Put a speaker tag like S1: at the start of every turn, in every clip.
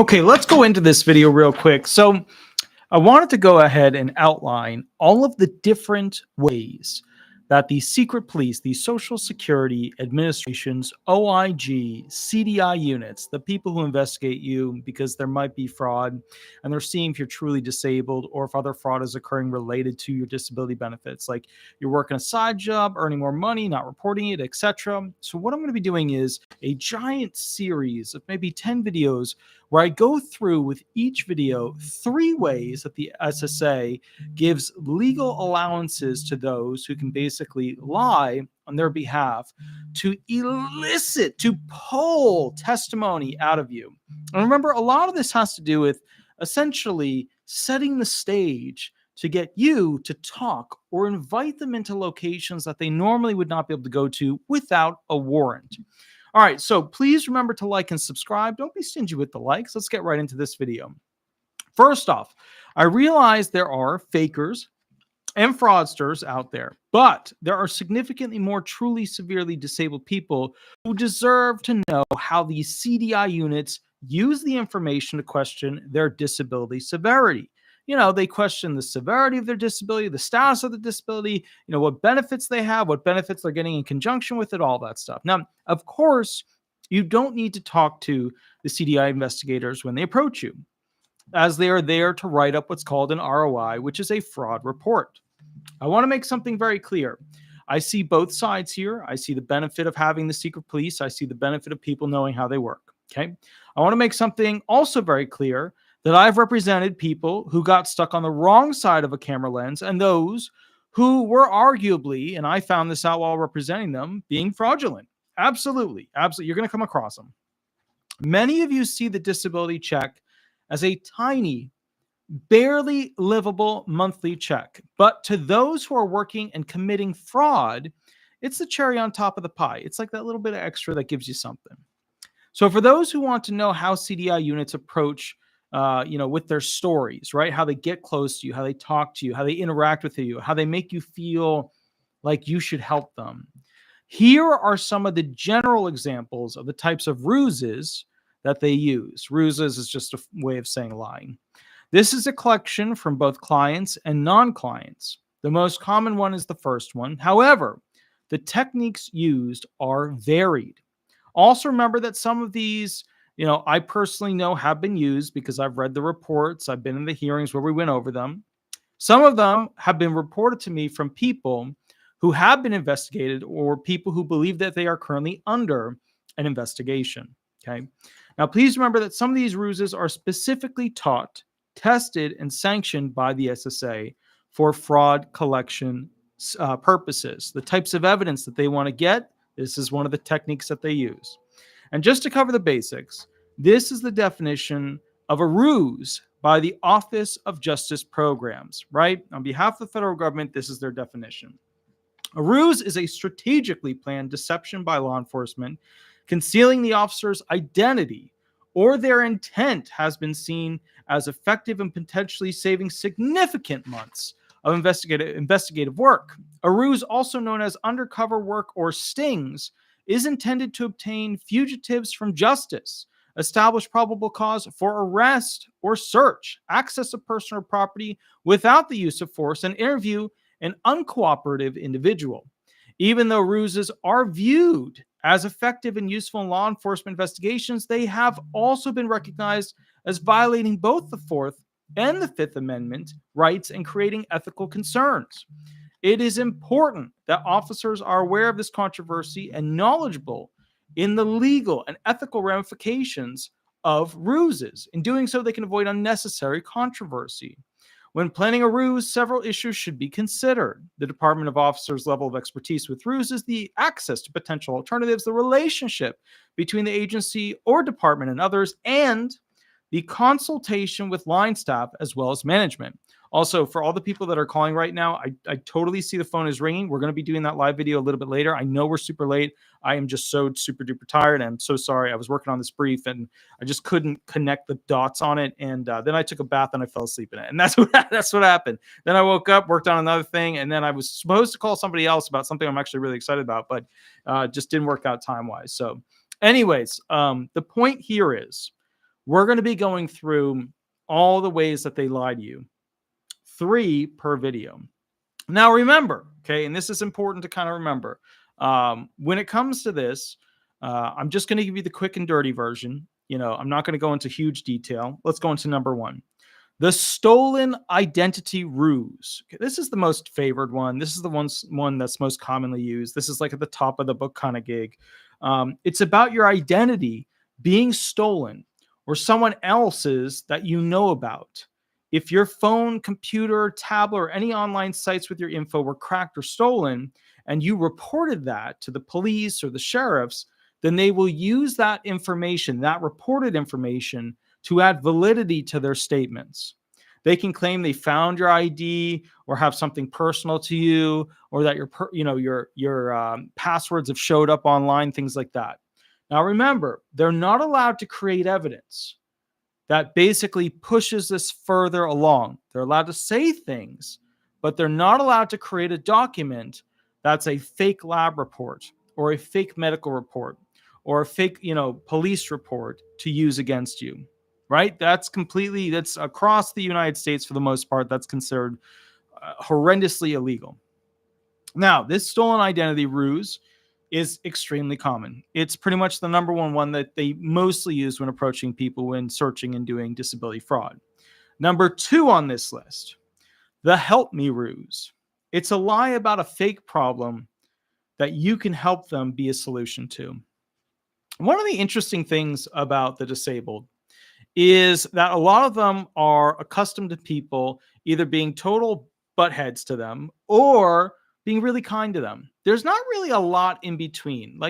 S1: Okay, let's go into this video real quick. So I wanted to go ahead and outline all of the different ways that the secret police, the Social Security Administration's OIG, CDI units, the people who investigate you because there might be fraud and they're seeing if you're truly disabled or if other fraud is occurring related to your disability benefits, like you're working a side job, earning more money, not reporting it, etc. So what I'm going to be doing is a giant series of maybe 10 videos where I go through with each video 3 ways that the SSA gives legal allowances to those who can basically lie on their behalf to elicit, to pull testimony out of you. And remember, a lot of this has to do with essentially setting the stage to get you to talk or invite them into locations that they normally would not be able to go to without a warrant. All right, so please remember to like and subscribe. Don't be stingy with the likes. Let's get right into this video. First off, I realize there are fakers and fraudsters out there, but there are significantly more truly severely disabled people who deserve to know how these CDI units use the information to question their disability severity. You know, they question the severity of their disability, the status of the disability, what benefits they have, what benefits they're getting in conjunction with it, all that stuff. Now, of course, you don't need to talk to the CDI investigators when they approach you, as they are there to write up what's called an ROI, which is a fraud report. I want to make something very clear. I see both sides here. I see the benefit of having the secret police. I see the benefit of people knowing how they work. Okay. I want to make something also very clear that I've represented people who got stuck on the wrong side of a camera lens and those who were arguably, and I found this out while representing them, being fraudulent. Absolutely. Absolutely. You're going to come across them. Many of you see the disability check as a tiny, barely livable monthly check. But to those who are working and committing fraud, it's the cherry on top of the pie. It's like that little bit of extra that gives you something. So for those who want to know how CDI units approach with their stories, right? How they get close to you, how they talk to you, how they interact with you, how they make you feel like you should help them. Here are some of the general examples of the types of ruses that they use. Ruses is just a way of saying lying. This is a collection from both clients and non-clients. The most common one is the first one. However, the techniques used are varied. Also remember that some of these, I personally know have been used because I've read the reports. I've been in the hearings where we went over them. Some of them have been reported to me from people who have been investigated or people who believe that they are currently under an investigation. Okay. Now, please remember that some of these ruses are specifically taught, tested, and sanctioned by the SSA for fraud collection purposes. The types of evidence that they want to get, this is one of the techniques that they use. And just to cover the basics, this is the definition of a ruse by the Office of Justice Programs, right? On behalf of the federal government, this is their definition. A ruse is a strategically planned deception by law enforcement, concealing the officer's identity or their intent has been seen as effective in potentially saving significant months of investigative work. A ruse, also known as undercover work or stings, is intended to obtain fugitives from justice, establish probable cause for arrest or search, access a person or property without the use of force, and interview an uncooperative individual. Even though ruses are viewed as effective and useful in law enforcement investigations, they have also been recognized as violating both the Fourth and the Fifth Amendment rights and creating ethical concerns. It is important that officers are aware of this controversy and knowledgeable in the legal and ethical ramifications of ruses. In doing so, they can avoid unnecessary controversy. When planning a ruse, several issues should be considered. The Department of Officers' level of expertise with ruses, the access to potential alternatives, the relationship between the agency or department and others, and the consultation with line staff as well as management. Also, for all the people that are calling right now, I totally see the phone is ringing. We're going to be doing that live video a little bit later. I know we're super late. I am just so super duper tired. I'm so sorry. I was working on this brief and I just couldn't connect the dots on it. And then I took a bath and I fell asleep in it. And that's what happened. Then I woke up, worked on another thing, and then I was supposed to call somebody else about something I'm actually really excited about, but just didn't work out time-wise. So anyways, the point here is, We're going to be going through all the ways that they lie to you, 3 per video. Now, remember, okay, and this is important to kind of remember. When it comes to this, I'm just going to give you the quick and dirty version. I'm not going to go into huge detail. Let's go into number 1. The stolen identity ruse. Okay, this is the most favored one. This is the one that's most commonly used. This is like at the top of the book kind of gig. It's about your identity being stolen or someone else's that you know about. If your phone, computer, tablet, or any online sites with your info were cracked or stolen, and you reported that to the police or the sheriffs, then they will use that information, that reported information, to add validity to their statements. They can claim they found your ID or have something personal to you, or that your passwords have showed up online, things like that. Now, remember, they're not allowed to create evidence that basically pushes this further along. They're allowed to say things, but they're not allowed to create a document that's a fake lab report or a fake medical report or a fake, police report to use against you, right? That's across the United States for the most part. That's considered horrendously illegal. Now, this stolen identity ruse is extremely common. It's pretty much the number one that they mostly use when approaching people when searching and doing disability fraud. Number 2 on this list, the help me ruse. It's a lie about a fake problem that you can help them be a solution to. One of the interesting things about the disabled is that a lot of them are accustomed to people either being total buttheads to them or being really kind to them. There's not really a lot in between,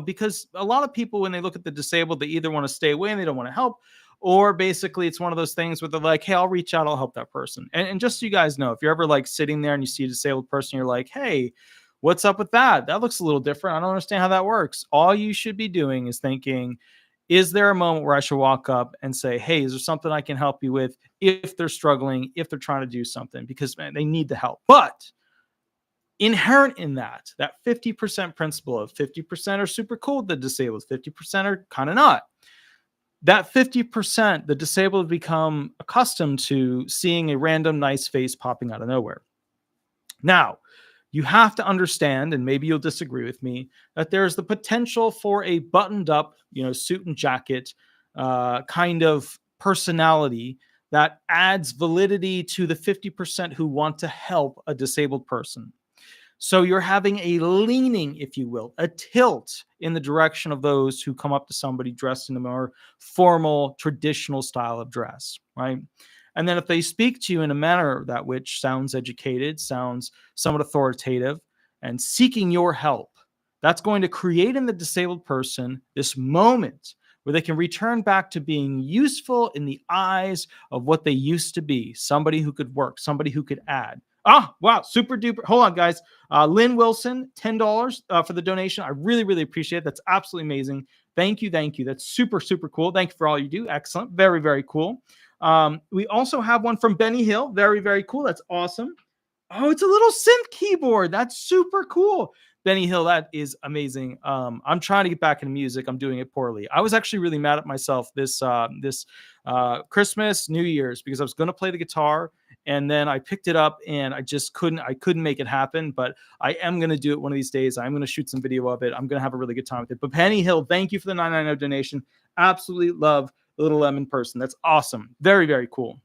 S1: because a lot of people, when they look at the disabled, they either want to stay away and they don't want to help, or basically it's one of those things where they're like, hey, I'll reach out, I'll help that person. And just so you guys know, if you're ever sitting there and you see a disabled person, you're like, hey, what's up with that? That looks a little different. I don't understand how that works. All you should be doing is thinking, is there a moment where I should walk up and say, hey, is there something I can help you with if they're struggling, if they're trying to do something? Because, man, they need the help. But inherent in that 50% principle of 50% are super cool with the disabled, 50% are kind of not. That 50%, the disabled have become accustomed to seeing a random nice face popping out of nowhere. Now, you have to understand, and maybe you'll disagree with me, that there's the potential for a buttoned up, suit and jacket kind of personality that adds validity to the 50% who want to help a disabled person. So you're having a leaning, if you will, a tilt in the direction of those who come up to somebody dressed in a more formal, traditional style of dress, right? And then if they speak to you in a manner that which sounds educated, sounds somewhat authoritative, and seeking your help, that's going to create in the disabled person this moment where they can return back to being useful in the eyes of what they used to be, somebody who could work, somebody who could add. Ah, wow, super duper. Hold on, guys. Lynn Wilson, $10 for the donation. I really, really appreciate it. That's absolutely amazing. Thank you. That's super, super cool. Thank you for all you do. Excellent. Very, very cool. We also have one from Benny Hill. Very, very cool. That's awesome. Oh, it's a little synth keyboard. That's super cool. Benny Hill, that is amazing. I'm trying to get back into music. I'm doing it poorly. I was actually really mad at myself this Christmas, New Year's, because I was going to play the guitar and then I picked it up and I couldn't make it happen, but I am going to do it one of these days. I'm going to shoot some video of it. I'm going to have a really good time with it. But Benny Hill, thank you for the $9.99 donation. Absolutely love the little lemon person. That's awesome. Very, very cool.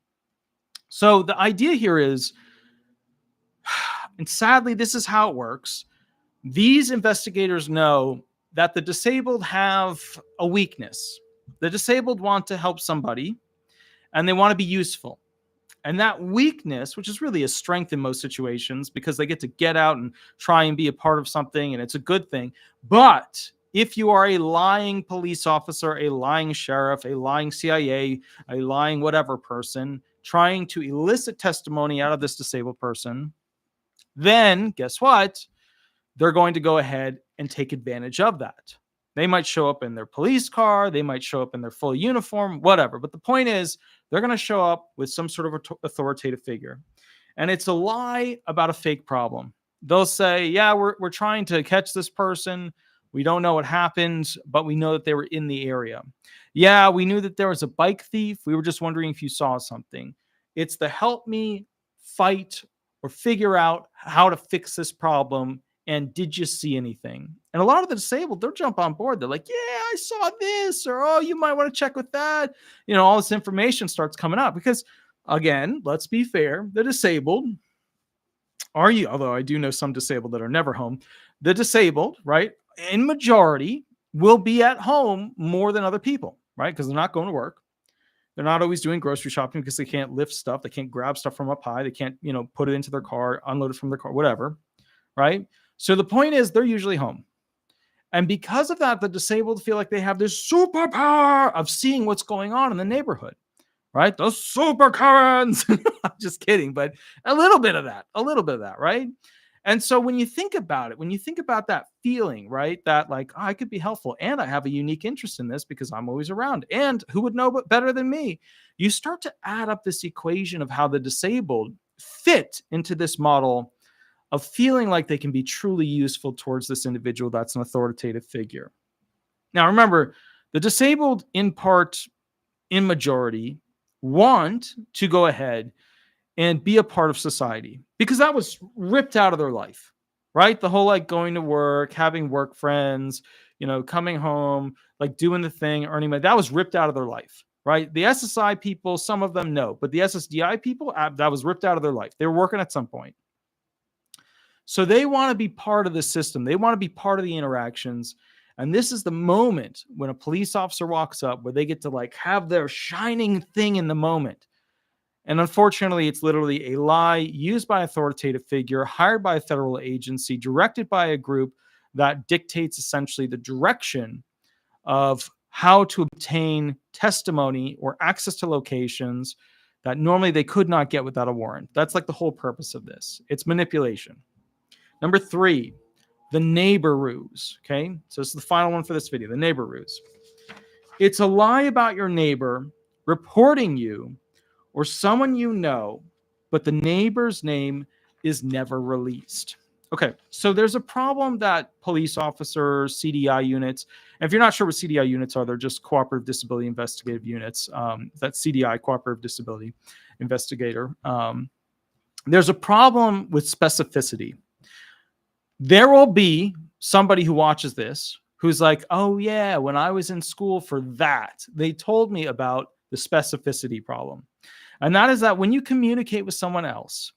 S1: So the idea here is, and sadly, this is how it works. These investigators know that the disabled have a weakness. The disabled want to help somebody and they want to be useful. And that weakness, which is really a strength in most situations because they get to get out and try and be a part of something and it's a good thing. But if you are a lying police officer, a lying sheriff, a lying CIA, a lying whatever person trying to elicit testimony out of this disabled person, then guess what? They're going to go ahead and take advantage of that. They might show up in their police car. They might show up in their full uniform, whatever. But the point is, they're going to show up with some sort of authoritative figure. And it's a lie about a fake problem. They'll say, yeah, we're trying to catch this person, We don't know what happened, but we know that they were in the area. Yeah, we knew that there was a bike thief. We were just wondering if you saw something. It's the help me fight or figure out how to fix this problem. And did you see anything? And a lot of the disabled, they'll jump on board. They're like, yeah, I saw this, or oh, you might want to check with that. All this information starts coming up because, again, let's be fair, the disabled although I do know some disabled that are never home, the disabled, right, in majority will be at home more than other people, right? Because they're not going to work. They're not always doing grocery shopping because they can't lift stuff. They can't grab stuff from up high. They can't, put it into their car, unload it from their car, whatever, right? So the point is they're usually home. And because of that, the disabled feel like they have this superpower of seeing what's going on in the neighborhood, right? Those super Karens. I'm just kidding, but a little bit of that, right? And so when you think about it, when you think about that feeling, right, that like, oh, I could be helpful and I have a unique interest in this because I'm always around and who would know better than me? You start to add up this equation of how the disabled fit into this model of feeling like they can be truly useful towards this individual that's an authoritative figure. Now, remember, the disabled in majority, want to go ahead and be a part of society because that was ripped out of their life, right? The whole like going to work, having work friends, coming home, like doing the thing, earning money, that was ripped out of their life, right? The SSI people, some of them no, but the SSDI people, that was ripped out of their life. They were working at some point. So they want to be part of the system. They want to be part of the interactions. And this is the moment when a police officer walks up where they get to like have their shining thing in the moment. And unfortunately, it's literally a lie used by an authoritative figure, hired by a federal agency, directed by a group that dictates essentially the direction of how to obtain testimony or access to locations that normally they could not get without a warrant. That's like the whole purpose of this. It's manipulation. Number 3, the neighbor ruse. Okay, so this is the final one for this video, the neighbor ruse. It's a lie about your neighbor reporting you or someone you know, but the neighbor's name is never released. Okay, so there's a problem that police officers, CDI units, and if you're not sure what CDI units are, they're just cooperative disability investigative units. That's CDI, cooperative disability investigator. There's a problem with specificity. There will be somebody who watches this who's like, oh yeah, when I was in school for that, they told me about the specificity problem. And that is that when you communicate with someone else,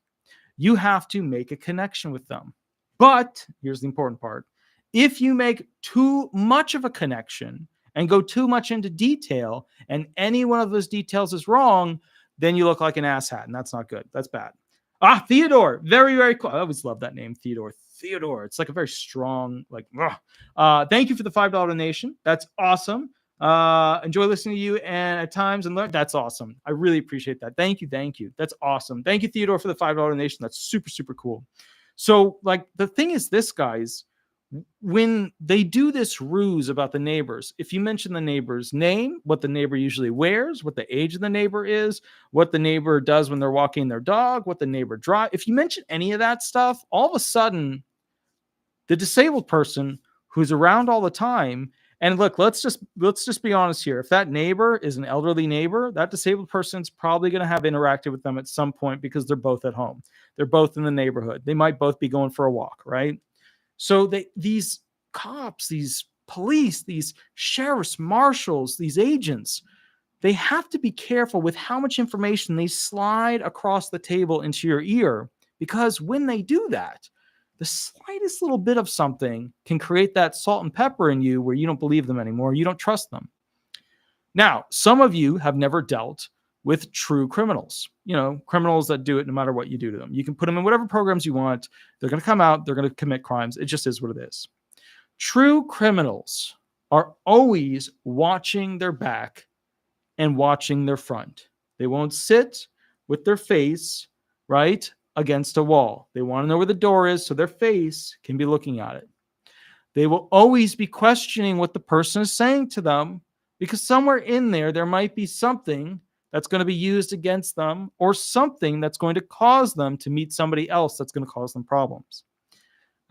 S1: you have to make a connection with them. But here's the important part. If you make too much of a connection and go too much into detail and any one of those details is wrong, then you look like an asshat, and that's not good. That's bad. Theodore. Very, very cool. I always love that name, Theodore. It's like a very strong, like, thank you for the $5 donation. That's awesome. Enjoy listening to you and at times and learn. That's awesome. I really appreciate that. Thank you. That's awesome. Thank you, Theodore, for the $5 donation. That's super, super cool. So, like, the thing is this, guys, when they do this ruse about the neighbors, if you mention the neighbor's name, what the neighbor usually wears, what the age of the neighbor is, what the neighbor does when they're walking their dog, what the neighbor drives, if you mention any of that stuff, all of a sudden, the disabled person who's around all the time, and look, let's just be honest here. If that neighbor is an elderly neighbor, that disabled person's probably going to have interacted with them at some point because they're both at home. They're both in the neighborhood. They might both be going for a walk, right? So these cops, these police, these sheriffs, marshals, these agents, they have to be careful with how much information they slide across the table into your ear, because when they do that, the slightest little bit of something can create that salt and pepper in you where you don't believe them anymore. You don't trust them. Now, some of you have never dealt with true criminals, criminals that do it no matter what you do to them. You can put them in whatever programs you want. They're going to come out. They're going to commit crimes. It just is what it is. True criminals are always watching their back and watching their front. They won't sit with their face, right, against a wall. They want to know where the door is so their face can be looking at it. They will always be questioning what the person is saying to them, because somewhere in there might be something that's going to be used against them, or something that's going to cause them to meet somebody else that's going to cause them problems.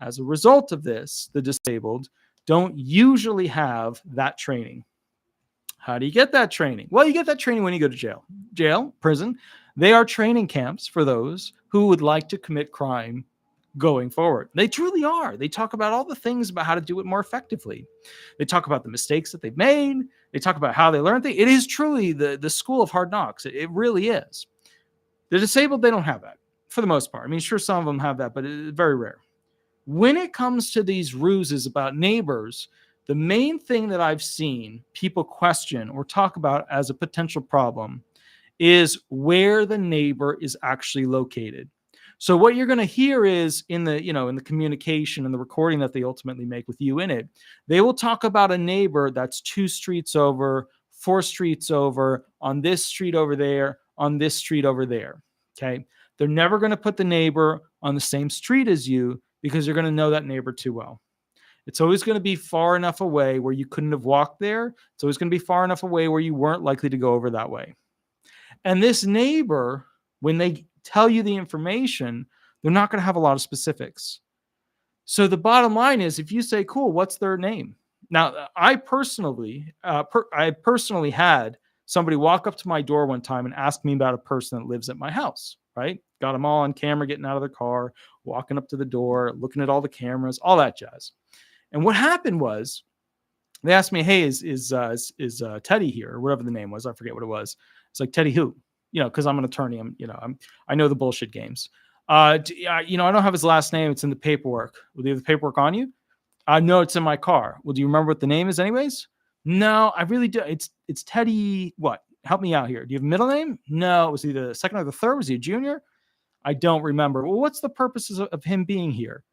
S1: As a result of this, the disabled don't usually have that training. How do you get that training? Well, you get that training when you go to jail, prison. They are training camps for those who would like to commit crime going forward. They truly are. They talk about all the things about how to do it more effectively. They talk about the mistakes that they've made. They talk about how they learned things. It is truly the school of hard knocks. It really is. The disabled, they don't have that for the most part. I mean, sure, some of them have that, but it's very rare. When it comes to these ruses about neighbors, the main thing that I've seen people question or talk about as a potential problem is where the neighbor is actually located. So what you're going to hear is in the communication and the recording that they ultimately make with you in it, they will talk about a neighbor that's 2 streets over, 4 streets over, on this street over there, on this street over there. Okay. They're never going to put the neighbor on the same street as you because you're going to know that neighbor too well. It's always going to be far enough away where you couldn't have walked there. It's always going to be far enough away where you weren't likely to go over that way. And this neighbor, when they tell you the information, they're not going to have a lot of specifics. So the bottom line is, if you say, cool, what's their name? Now, I personally had somebody walk up to my door one time and ask me about a person that lives at my house, right? Got them all on camera, getting out of their car, walking up to the door, looking at all the cameras, all that jazz. And what happened was they asked me, hey, is Teddy here, or whatever the name was. I forget what it was. It's like, Teddy who? Because I'm an attorney. I know the bullshit games. I don't have his last name. It's in the paperwork. Will you have the paperwork on you? No, it's in my car. Well, do you remember what the name is anyways? No, I really do. It's Teddy. What? Help me out here. Do you have a middle name? No, it was either the second or the third. Was he a junior? I don't remember. Well, what's the purposes of him being here?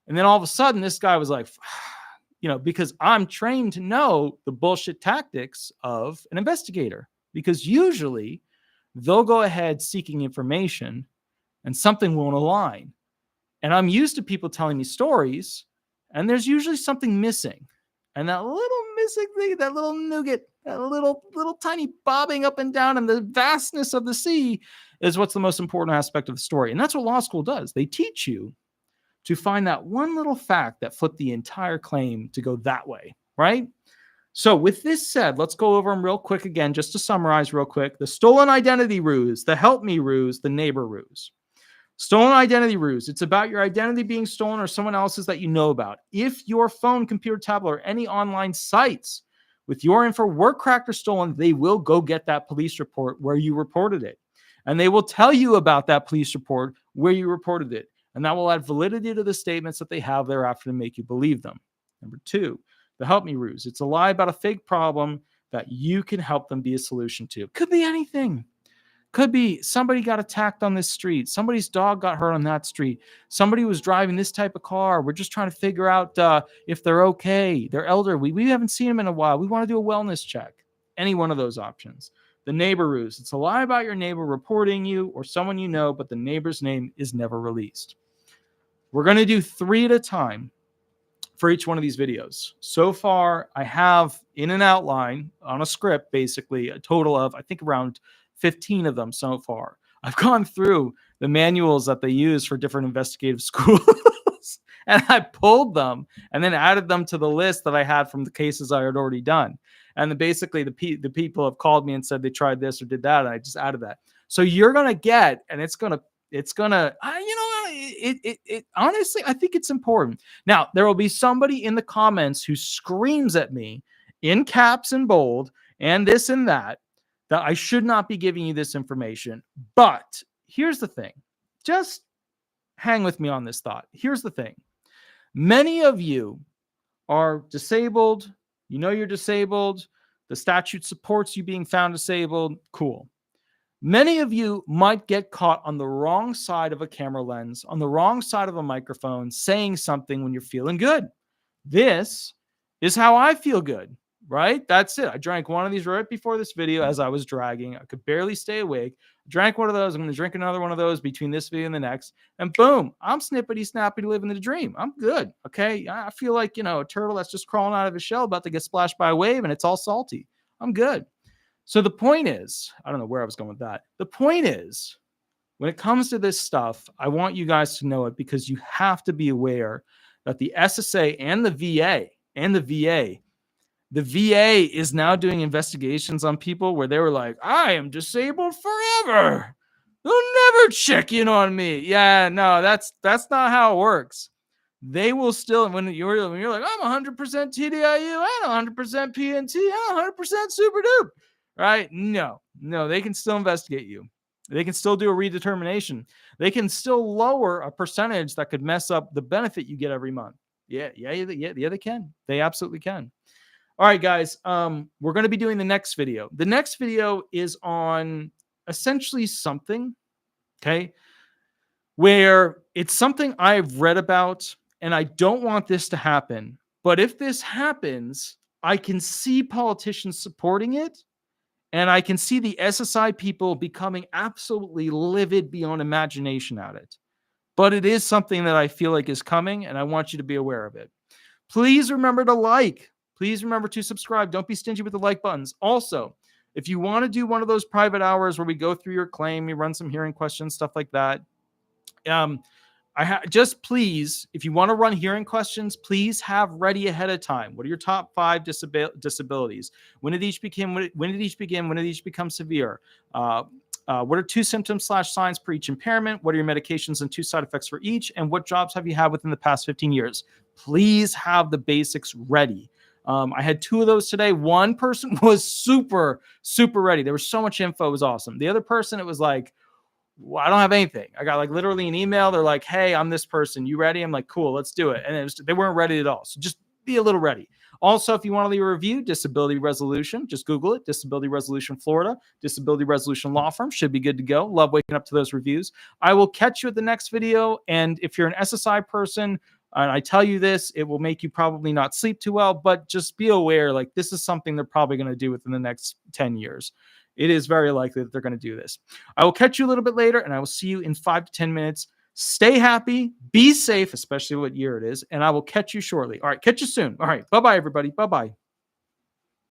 S1: And then all of a sudden, this guy was like, because I'm trained to know the bullshit tactics of an investigator, because usually they'll go ahead seeking information and something won't align. And I'm used to people telling me stories, and there's usually something missing. And that little missing thing, that little nougat, that little tiny bobbing up and down in the vastness of the sea is what's the most important aspect of the story. And that's what law school does. They teach you to find that one little fact that flipped the entire claim to go that way, right? So with this said, let's go over them real quick again, just to summarize real quick. The stolen identity ruse, the help me ruse, the neighbor ruse. Stolen identity ruse. It's about your identity being stolen or someone else's that you know about. If your phone, computer, tablet, or any online sites with your info were cracked or stolen, they will go get that police report where you reported it. And they will tell you about that police report where you reported it. And that will add validity to the statements that they have thereafter to make you believe them. Number 2, the help me ruse. It's a lie about a fake problem that you can help them be a solution to. Could be anything. Could be somebody got attacked on this street. Somebody's dog got hurt on that street. Somebody was driving this type of car. We're just trying to figure out if they're okay. They're elderly. We haven't seen them in a while. We want to do a wellness check. Any one of those options. The neighbor ruse. It's a lie about your neighbor reporting you or someone you know, but the neighbor's name is never released. We're going to do 3 at a time for each one of these videos. So far, I have in an outline on a script, basically a total of, I think, around 15 of them so far. I've gone through the manuals that they use for different investigative schools and I pulled them and then added them to the list that I had from the cases I had already done. And then basically the people have called me and said they tried this or did that. And I just added that. So you're going to get, and it's going to, honestly, I think it's important. Now, there will be somebody in the comments who screams at me in caps and bold and this and that I should not be giving you this information. But here's the thing. Just hang with me on this thought. Here's the thing. Many of you are disabled. You know you're disabled. The statute supports you being found disabled. Cool. Many of you might get caught on the wrong side of a camera lens, on the wrong side of a microphone, saying something when you're feeling good. This is how I feel good, right? That's it. I drank one of these right before this video as I was dragging. I could barely stay awake. I drank one of those. I'm going to drink another one of those between this video and the next. And boom, I'm snippety snappy living the dream. I'm good. Okay. I feel like, a turtle that's just crawling out of his shell about to get splashed by a wave and it's all salty. I'm good. So the point is, I don't know where I was going with that. The point is, when it comes to this stuff, I want you guys to know it because you have to be aware that the SSA and the VA and the VA. The VA is now doing investigations on people where they were like, I am disabled forever. They'll never check in on me. Yeah, no, that's not how it works. They will still, when you're like, I'm 100% TDIU and 100% PNT and 100% super dupe, right? No, they can still investigate you. They can still do a redetermination. They can still lower a percentage that could mess up the benefit you get every month. Yeah, they can. They absolutely can. All right, guys, we're going to be doing the next video. The next video is on essentially something, okay, where it's something I've read about, and I don't want this to happen. But if this happens, I can see politicians supporting it, and I can see the SSI people becoming absolutely livid beyond imagination at it. But it is something that I feel like is coming, and I want you to be aware of it. Please remember to like. Please remember to subscribe. Don't be stingy with the like buttons. Also, if you want to do one of those private hours where we go through your claim, we run some hearing questions, stuff like that, just please, if you want to run hearing questions, please have ready ahead of time. What are your top 5 disabilities? When did each begin? When did each begin? When did each become severe? What are 2 symptoms/signs per each impairment? What are your medications and 2 side effects for each? And what jobs have you had within the past 15 years? Please have the basics ready. I had 2 of those today. One person was super, super ready. There was so much info. It was awesome. The other person, it was like, well, I don't have anything. I got like literally an email. They're like, hey, I'm this person. You ready? I'm like, cool, let's do it. And they weren't ready at all. So just be a little ready. Also, if you want to leave a review, Disability Resolution, just Google it. Disability Resolution Florida, Disability Resolution Law Firm. Should be good to go. Love waking up to those reviews. I will catch you at the next video. And if you're an SSI person, and I tell you this, it will make you probably not sleep too well, but just be aware, like this is something they're probably going to do within the next 10 years. It is very likely that they're going to do this. I will catch you a little bit later, and I will see you in 5 to 10 minutes. Stay happy, be safe, especially what year it is, and I will catch you shortly. All right, catch you soon. All right, bye-bye, everybody. Bye-bye.